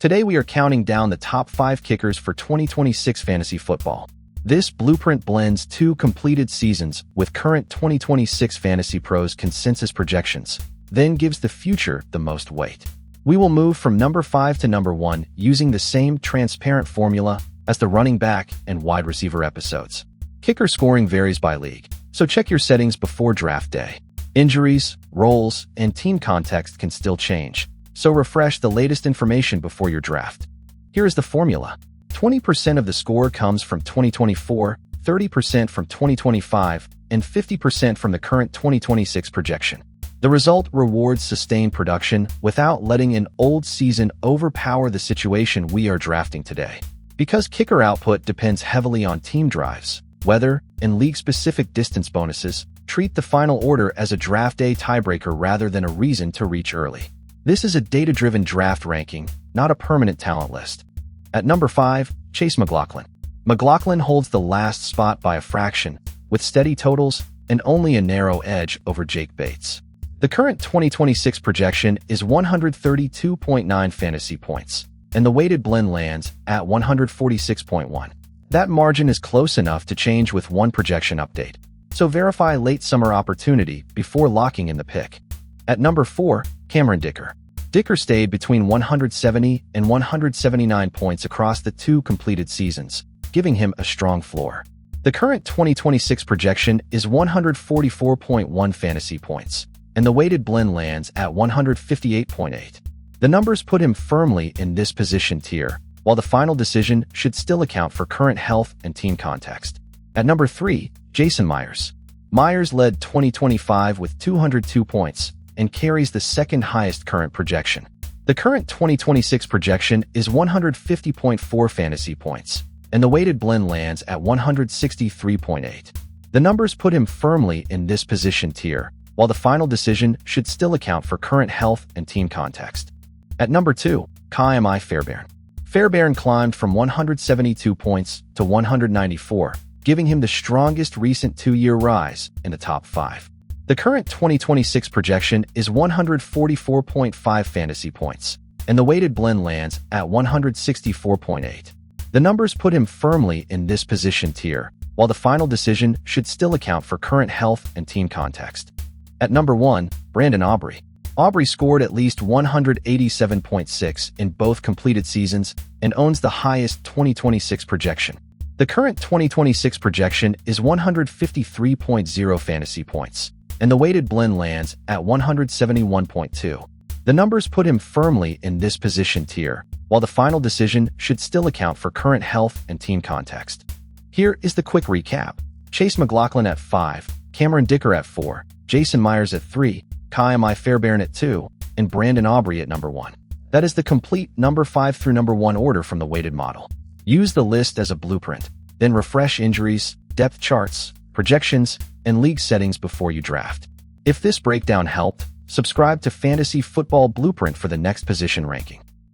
Today we are counting down the top 5 kickers for 2026 fantasy football. This blueprint blends 2 completed seasons with current 2026 FantasyPros consensus projections, then gives the future the most weight. We will move from number 5 to number 1 using the same transparent formula as the running back and wide receiver episodes. Kicker scoring varies by league, so check your settings before draft day. Injuries, roles, and team context can still change, so refresh the latest information before your draft. Here is the formula. 20% of the score comes from 2024, 30% from 2025, and 50% from the current 2026 projection. The result rewards sustained production without letting an old season overpower the situation we are drafting today. Because kicker output depends heavily on team drives, weather, and league-specific distance bonuses, treat the final order as a draft day tiebreaker rather than a reason to reach early. This is a data-driven draft ranking, not a permanent talent list. At number 5, Chase McLaughlin. McLaughlin holds the last spot by a fraction, with steady totals and only a narrow edge over Jake Bates. The current 2026 projection is 132.9 fantasy points, and the weighted blend lands at 146.1. That margin is close enough to change with one projection update, so verify late summer opportunity before locking in the pick. At number 4, Cameron Dicker. Dicker stayed between 170 and 179 points across the 2 completed seasons, giving him a strong floor. The current 2026 projection is 144.1 fantasy points, and the weighted blend lands at 158.8. The numbers put him firmly in this position tier, while the final decision should still account for current health and team context. At number 3, Jason Myers. Myers led 2025 with 202 points and carries the second highest current projection. The current 2026 projection is 150.4 fantasy points, and the weighted blend lands at 163.8. The numbers put him firmly in this position tier, while the final decision should still account for current health and team context. At number 2, Ka'imi Fairbairn. Fairbairn climbed from 172 points to 194, giving him the strongest recent 2-year rise in the top 5. The current 2026 projection is 144.5 fantasy points, and the weighted blend lands at 164.8. The numbers put him firmly in this position tier, while the final decision should still account for current health and team context. At number 1, Brandon Aubrey. Aubrey scored at least 187.6 in both completed seasons and owns the highest 2026 projection. The current 2026 projection is 153.0 fantasy points, and the weighted blend lands at 171.2. The numbers put him firmly in this position tier, while the final decision should still account for current health and team context. Here is the quick recap. Chase McLaughlin at 5, Cameron Dicker at 4, Jason Myers at 3, Ka'imi Fairbairn at 2, and Brandon Aubrey at number 1. That is the complete number 5 through number 1 order from the weighted model. Use the list as a blueprint, then refresh injuries, depth charts, projections, and league settings before you draft. If this breakdown helped, subscribe to Fantasy Football Blueprint for the next position ranking.